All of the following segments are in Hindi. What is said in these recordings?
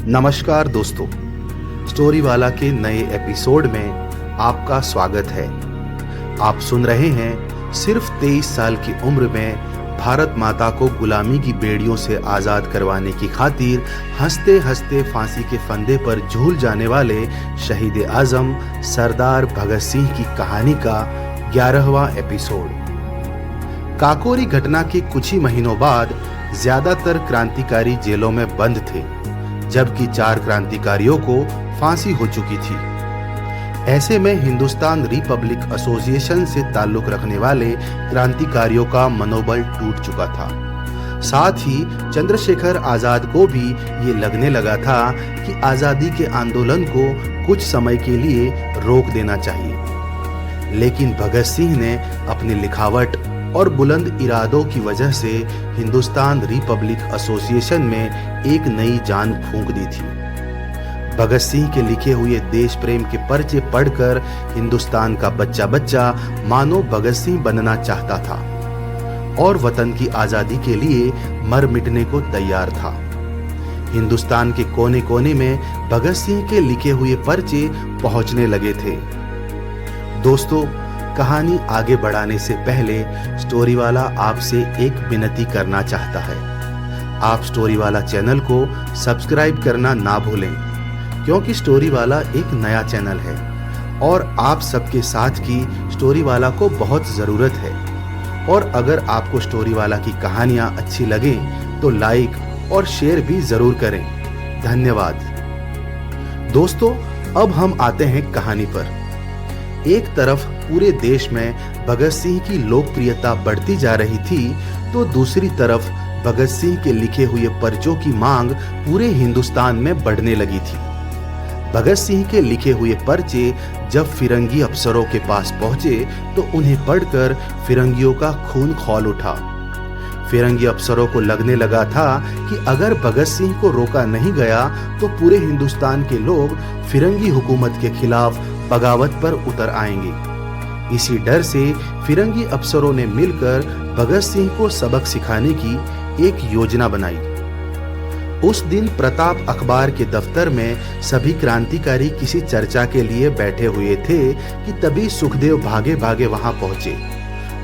नमस्कार दोस्तों, स्टोरी वाला के नए एपिसोड में आपका स्वागत है। आप सुन रहे हैं सिर्फ 23 साल की उम्र में भारत माता को गुलामी की बेड़ियों से आज़ाद करवाने की खातिर हंसते हंसते फांसी के फंदे पर झूल जाने वाले शहीद आज़म सरदार भगत सिंह की कहानी का 11वां एपिसोड। काकोरी घटना के कुछ ही महीनों बाद ज्यादातर क्रांतिकारी जेलों में बंद थे, जबकि 4 क्रांतिकारियों को फांसी हो चुकी थी। ऐसे में हिंदुस्तान रिपब्लिक एसोसिएशन से ताल्लुक रखने वाले क्रांतिकारियों का मनोबल टूट चुका था। साथ ही चंद्रशेखर आजाद को भी ये लगने लगा था कि आजादी के आंदोलन को कुछ समय के लिए रोक देना चाहिए। लेकिन भगत सिंह ने अपनी लिखावट और बुलंद इरादों की वजह से हिंदुस्तान रिपब्लिक एसोसिएशन में एक नई जान फूंक दी थी। भगत सिंह के लिखे हुए देश प्रेम के पर्चे पढ़कर हिंदुस्तान का बच्चा बच्चा मानो भगत सिंह बनना चाहता था और वतन की आजादी के लिए मर मिटने को तैयार था। हिंदुस्तान के कोने कोने में भगत सिंह के लिखे हुए पर्चे पहुंचने लगे थे। दोस्तों, कहानी आगे बढ़ाने से पहले स्टोरी वाला आपसे एक विनती करना चाहता है। आप स्टोरी वाला चैनल को सब्सक्राइब करना ना भूलें, क्योंकि स्टोरी वाला एक नया चैनल है और आप सबके साथ की स्टोरी वाला को बहुत ज़रूरत है। और अगर आपको स्टोरी वाला की कहानियाँ अच्छी लगें तो लाइक और शेयर भी ज़रूर करें। धन्यवाद। दोस्तों, अब हम आते हैं कहानी पर। एक तरफ पूरे देश में भगत सिंह की लोकप्रियता बढ़ती जा रही थी, तो दूसरी तरफ भगत सिंह के लिखे हुए पर्चों की मांग पूरे हिंदुस्तान में बढ़ने लगी थी। भगत सिंह के लिखे हुए पर्चे जब फिरंगी अफसरों के पास पहुंचे तो उन्हें पढ़कर फिरंगियों का खून खौल उठा। फिरंगी अफसरों को लगने लगा था कि अगर भगत सिंह को रोका नहीं गया तो पूरे हिंदुस्तान के लोग फिरंगी हुकूमत के खिलाफ बगावत पर उतर आएंगे। इसी डर से फिरंगी अफसरों ने मिलकर भगत सिंह को सबक सिखाने की एक योजना बनाई। उस दिन प्रताप अखबार के दफ्तर में सभी क्रांतिकारी किसी चर्चा के लिए बैठे हुए थे कि तभी सुखदेव भागे भागे वहां पहुंचे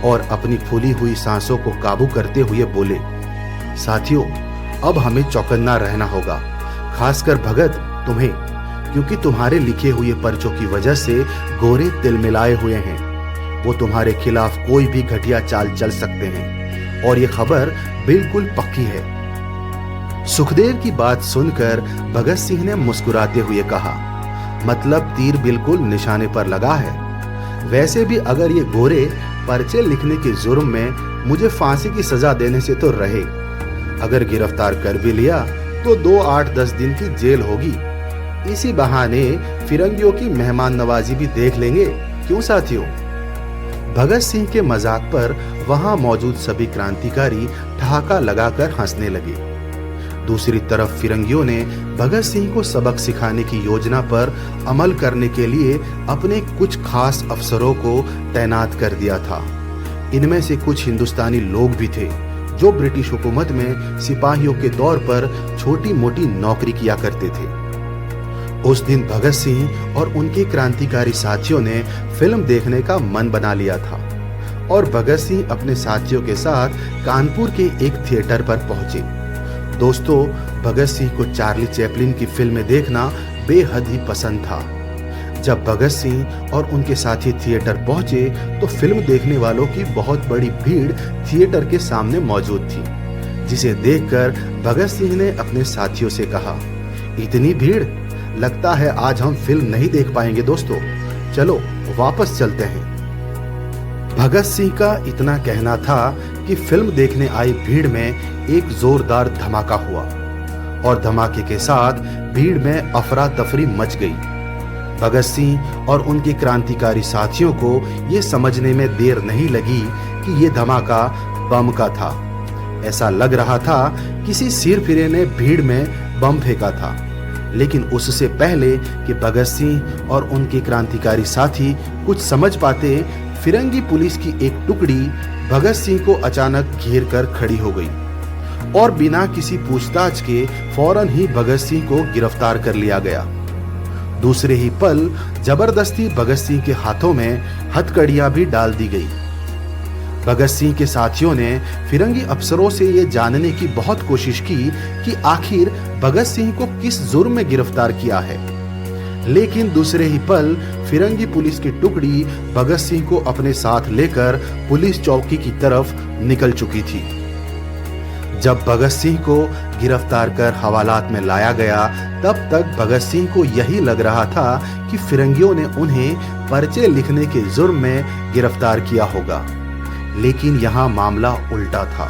और अपनी फूली हुई सांसों को काबू करते हुए बोले, साथियों, अब हमें चौकन्ना रहना होगा, खासकर भगत तुम्हें, क्योंकि तुम्हारे लिखे हुए पर्चों की वजह से गोरे तिलमिलाए हुए हैं। वो तुम्हारे खिलाफ कोई भी घटिया चाल चल सकते हैं और ये खबर बिल्कुल पक्की है। सुखदेव की बात सुनकर भगत सिंह ने मुस्कुराते हुए कहा, मतलब तीर बिल्कुल निशाने पर लगा है। वैसे भी अगर ये गोरे पर्चे लिखने के जुर्म में मुझे फांसी की सजा देने से तो रहे, अगर गिरफ्तार कर भी लिया तो 2, 8, 10 दिन की जेल होगी। इसी बहाने फिरंगियों की मेहमान नवाजी भी देख लेंगे, क्यों साथियों? भगत सिंह के मजाक पर वहां मौजूद सभी क्रांतिकारी ठहाका लगाकर हंसने लगे। दूसरी तरफ फिरंगियों ने भगत सिंह को सबक सिखाने की योजना पर अमल करने के लिए अपने कुछ खास अफसरों को तैनात कर दिया था। इनमें से कुछ हिंदुस्तानी लोग भी थे जो ब्रिटिश हुकूमत में सिपाहियों के तौर पर छोटी मोटी नौकरी किया करते थे। उस दिन भगत सिंह और उनके क्रांतिकारी साथियों ने फिल्म देखने का मन बना लिया था और भगत सिंह अपने साथियों के साथ कानपुर के एक थिएटर पर पहुंचे। दोस्तों, भगत सिंह को चार्ली चैपलिन की फिल्में देखना बेहद ही पसंद था। जब भगत सिंह और उनके साथी थिएटर पहुंचे तो फिल्म देखने वालों की बहुत बड़ी भीड़ थिएटर के सामने मौजूद थी, जिसे देखकर भगत सिंह ने अपने साथियों से कहा, इतनी भीड़, लगता है आज हम फिल्म नहीं देख पाएंगे दोस्तों, चलो वापस चलते हैं। भगत सिंह का इतना कहना था कि फिल्म देखने आई भीड़ में एक जोरदार धमाका हुआ और धमाके के साथ भीड़ में अफरा तफरी मच गई। भगत सिंह और उनके क्रांतिकारी साथियों को यह समझने में देर नहीं लगी कि यह धमाका बम का था। ऐसा लग रहा था किसी सिरफिरे ने भीड़ में बम फेंका था। लेकिन उससे पहले कि भगत सिंह और उनके क्रांतिकारी साथी कुछ समझ पाते, फिरंगी पुलिस की एक टुकड़ी भगत सिंह को अचानक घेर कर खड़ी हो गई और बिना किसी पूछताछ के फौरन ही भगत सिंह को गिरफ्तार कर लिया गया। दूसरे ही पल जबरदस्ती भगत सिंह के हाथों में हथकड़ियां भी डाल दी गई। भगत सिंह के साथियों ने फिरंगी अफसरों से ये जानने की बहुत कोशिश की कि आखिर भगत सिंह को किस जुर्म में गिरफ्तार किया है, लेकिन दूसरे ही पल फिरंगी पुलिस की टुकड़ी भगत सिंह को अपने साथ लेकर पुलिस चौकी की तरफ निकल चुकी थी। जब भगत सिंह को गिरफ्तार कर हवालात में लाया गया, तब तक भगत सिंह को यही लग रहा था कि फिरंगियों ने उन्हें पर्चे लिखने के जुर्म में गिरफ्तार किया होगा, लेकिन यहाँ मामला उल्टा था।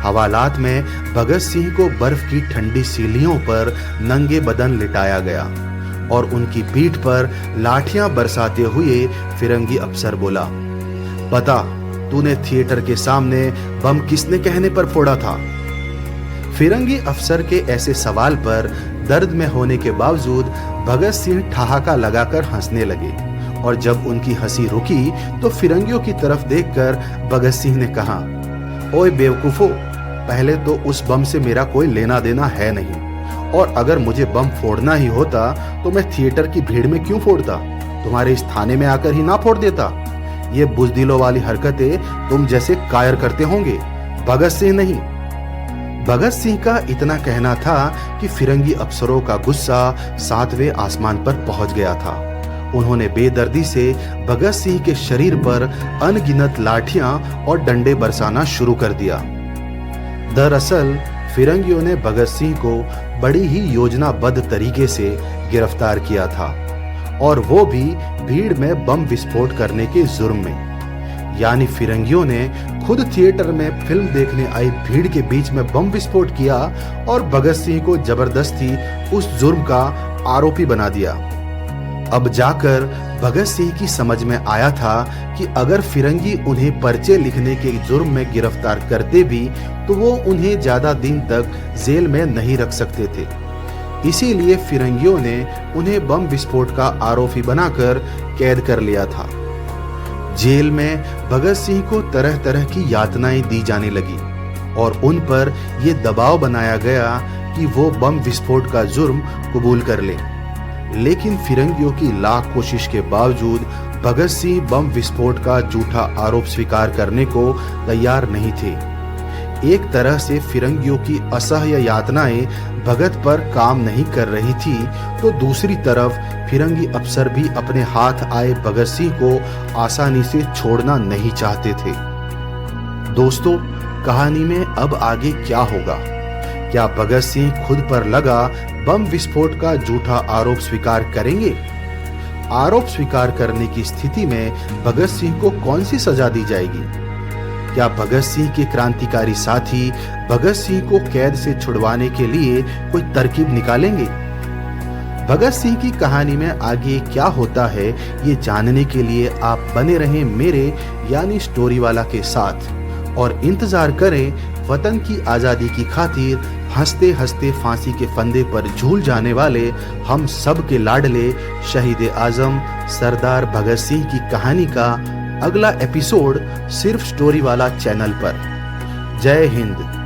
हवालात में भगत सिंह को बर्फ की ठंडी सीढ़ियों पर नंगे बदन लिटाया गया और उनकी पीठ पर लाठियां बरसाते हुए फिरंगी अफसर बोला, बता तूने थिएटर के सामने बम किसने कहने पर फोड़ा था? फिरंगी अफसर के ऐसे सवाल पर दर्द में होने के बावजूद भगत सिंह ठहाका लगाकर हंसने लगे और जब उनकी हंसी रुकी तो फिरंगियों की तरफ देखकर भगत सिंह ने कहा, ओए बेवकूफो, पहले तो उस बम से मेरा कोई लेना देना है नहीं, और अगर मुझे बम फोड़ना ही होता तो मैं थिएटर की भीड़ में क्यों फोड़ता? तुम्हारे इस थाने में आकर ही ना फोड़ देता। ये बुजदिलों वाली हरकतें तुम जैसे कायर करते होंगे, भगत सिंह नहीं। भगत सिंह का इतना कहना था कि फिरंगी अफसरों का गुस्सा 7वें आसमान पर पहुंच गया था। उन्होंने बेदर्दी से भगत सिंह के शरीर पर अनगिनत लाठियां और डंडे बरसाना शुरू कर दिया। दरअसल फिरंगियों ने भगत सिंह को बड़ी ही योजनाबद्ध तरीके से गिरफ्तार किया था, और वो भी भीड़ में बम विस्फोट करने के जुर्म में। यानी फिरंगियों ने खुद थिएटर में फिल्म देखने आई भीड़ के बीच में बम विस्फोट किया और भगत सिंह को जबरदस्ती उस जुर्म का आरोपी बना दिया। अब जाकर भगत सिंह की समझ में आया था कि अगर फिरंगी उन्हें पर्चे लिखने के जुर्म में गिरफ्तार करते भी तो वो उन्हें ज्यादा दिन तक जेल में नहीं रख सकते थे। इसीलिए फिरंगियों ने उन्हें बम विस्फोट का आरोपी बनाकर कैद कर लिया था। जेल में भगत सिंह को तरह तरह की यातनाएं दी जाने लगी और उन पर यह दबाव बनाया गया कि वो बम विस्फोट का जुर्म कबूल कर ले। लेकिन फिरंगियों की लाख कोशिश के बावजूद भगत सिंह बम विस्फोट का झूठा आरोप स्वीकार करने को तैयार नहीं थे। एक तरह से फिरंगियों की असह्य यातनाएं भगत पर काम नहीं कर रही थी, तो दूसरी तरफ फिरंगी अफसर भी अपने हाथ आए भगत सिंह को आसानी से छोड़ना नहीं चाहते थे। दोस्तों, कहानी में अब आगे क्या होगा? क्या भगत सिंह खुद पर लगा बम विस्फोट का झूठा आरोप स्वीकार करेंगे? आरोप स्वीकार करने की स्थिति में भगत सिंह को कौन सी सजा दी जाएगी? क्या भगत सिंह के क्रांतिकारी साथी भगत सिंह को कैद से छुड़वाने के लिए कोई तरकीब निकालेंगे? भगत सिंह की कहानी में आगे क्या होता है, ये जानने के लिए आप बने रहें मेरे यानी स्टोरी वाला के साथ और इंतजार करें वतन की आजादी की खातिर हंसते हंसते फांसी के फंदे पर झूल जाने वाले हम सब के लाडले शहीद आजम सरदार भगत सिंह की कहानी का अगला एपिसोड सिर्फ स्टोरी वाला चैनल पर। जय हिंद।